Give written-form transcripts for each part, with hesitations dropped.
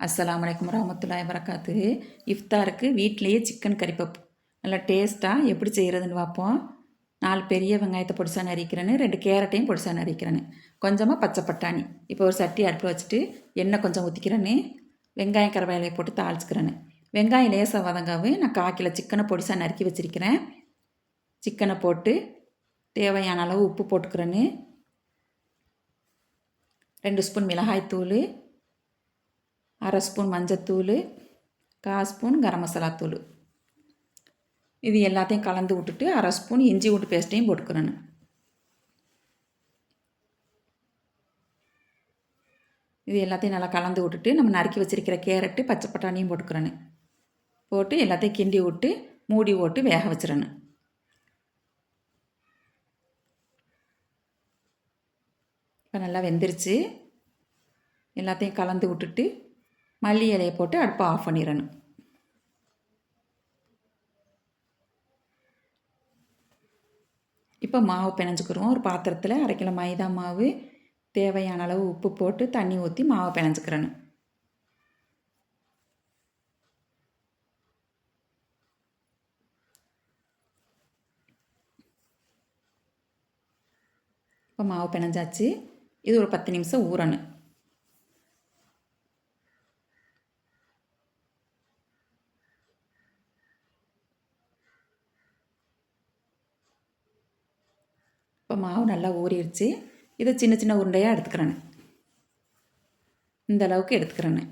அஸ்ஸலாமு அலைக்கும் வரஹ்மத்துல்லாஹி வரகாத்துஹு. இஃப்தாருக்கு வீட்டிலையே சிக்கன் கறி பப்பு நல்லா டேஸ்ட்டாக எப்படி செய்கிறதுன்னு பார்ப்போம். 4 பெரிய வெங்காயத்தை பொடிசாக நறுக்கிறேன்னு, 2 கேரட்டையும் பொடிசாக நறுக்கிறேன்னு, கொஞ்சமாக பச்சை பட்டாணி. இப்போ ஒரு சட்டி அடுப்பில் வச்சுட்டு எண்ணெய் கொஞ்சம் ஊற்றிக்கிறேன்னு, வெங்காயம் கருவேப்பிலையை போட்டு தாளிச்சுக்கிறேன்னு. வெங்காயம் லேசாக வதங்காவே நான் 1/4 கிலோ சிக்கனை பொடிசாக நறுக்கி வச்சுருக்கிறேன். சிக்கனை போட்டு தேவையான அளவு உப்பு போட்டுக்கிறேன்னு, 2 ஸ்பூன் மிளகாய்த்தூள், 1/2 ஸ்பூன் மஞ்சத்தூள், 1/4 ஸ்பூன் கரம் மசாலா தூள். இது எல்லாத்தையும் கலந்து விட்டுட்டு 1/2 ஸ்பூன் இஞ்சி பூண்டு பேஸ்ட்டையும் போட்டுக்கிறேன். இது எல்லாத்தையும் நல்லா கலந்து விட்டுட்டு நம்ம நறுக்கி வச்சுருக்கிற கேரட்டு பச்சை பட்டாணியும் போட்டுக்கிறேன். போட்டு எல்லாத்தையும் கிண்டி விட்டு மூடி போட்டு வேக வச்சிடணும். இப்போ நல்லா வெந்துருச்சு. எல்லாத்தையும் கலந்து விட்டுட்டு மல்லி இலையை போட்டு அடுப்பை ஆஃப் பண்ணிடணும். இப்போ மாவு பிணைஞ்சிக்கிறோம். ஒரு பாத்திரத்தில் 1/2 கிலோ மைதா மாவு, தேவையான அளவு உப்பு போட்டு தண்ணி ஊற்றி மாவை பிணைஞ்சிக்கிறேன்னு. இப்போ மாவு பிணைஞ்சாச்சு. இது ஒரு 10 நிமிஷம் ஊறணும். இப்போ மாவு நல்லா ஊறிடுச்சு. இதை சின்ன சின்ன உருண்டையாக எடுத்துக்கிறேன்னு. இந்த அளவுக்கு எடுத்துக்கிறேன்னு.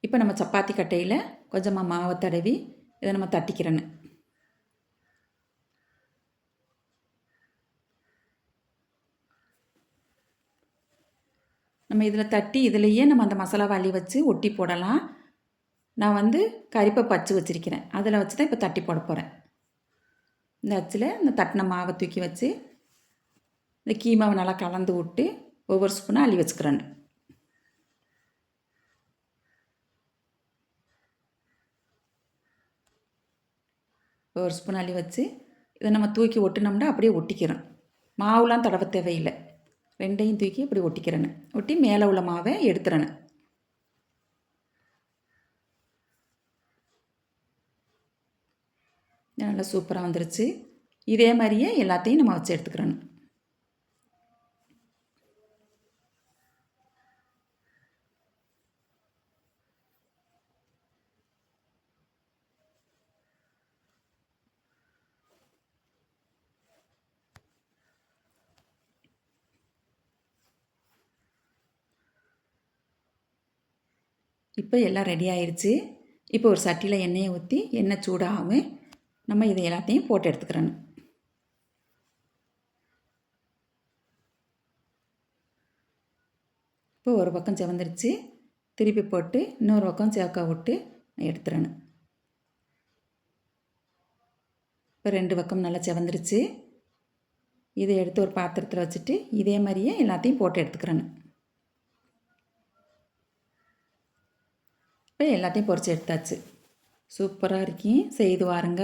இப்போ நம்ம சப்பாத்தி கட்டையில் கொஞ்சமாக மாவை தடவி இதை நம்ம தட்டிக்கிறேன்னு. நம்ம இதில் தட்டி இதிலையே நம்ம அந்த மசாலாவை அள்ளி வச்சு ஒட்டி போடலாம். நான் வந்து கறிப்பை அச்சு வச்சுருக்கிறேன். அதில் வச்சு தான் இப்போ தட்டி போட போகிறேன். இந்த அச்சில் இந்த தட்டின மாவை தூக்கி வச்சு இந்த கீமாவை நல்லா கலந்து விட்டு ஒவ்வொரு ஸ்பூனாக அள்ளி வச்சுக்கிறேன். ஒவ்வொரு ஸ்பூன் அள்ளி வச்சு இதை நம்ம தூக்கி ஒட்டினோம்னா அப்படியே ஒட்டிக்கிறோம். மாவுலாம் தடவை தேவையில்லை. ரெண்டையும் தூக்கி இப்படி ஒட்டிக்கிறேன்னு. ஒட்டி மேலே உள்ள மாவை எடுத்துறேன்னு. நல்லா சூப்பராக வந்துருச்சு. இதே மாதிரியே எல்லாத்தையும் நம்ம வச்சு எடுத்துக்கிறோன்னு. இப்போ எல்லாம் ரெடி ஆயிடுச்சு. இப்போ ஒரு சட்டியில் எண்ணெயை ஊற்றி எண்ணெய் சூடாகாமல் நம்ம இதை எல்லாத்தையும் போட்டு எடுத்துக்கிறோன்னு. இப்போ ஒரு பக்கம் செவந்துருச்சு. திருப்பி போட்டு இன்னொரு பக்கம் சேக்க விட்டு எடுத்துறேன்னு. இப்போ 2 பக்கம் நல்லா செவந்துருச்சு. இதை எடுத்து ஒரு பாத்திரத்தில் வச்சுட்டு இதே மாதிரியே எல்லாத்தையும் போட்டு எடுத்துக்கிறேன்னு. இப்போ எல்லாத்தையும் பொரிச்சு எடுத்தாச்சு. சூப்பராக இருக்கீங்க, செய்து வாருங்க.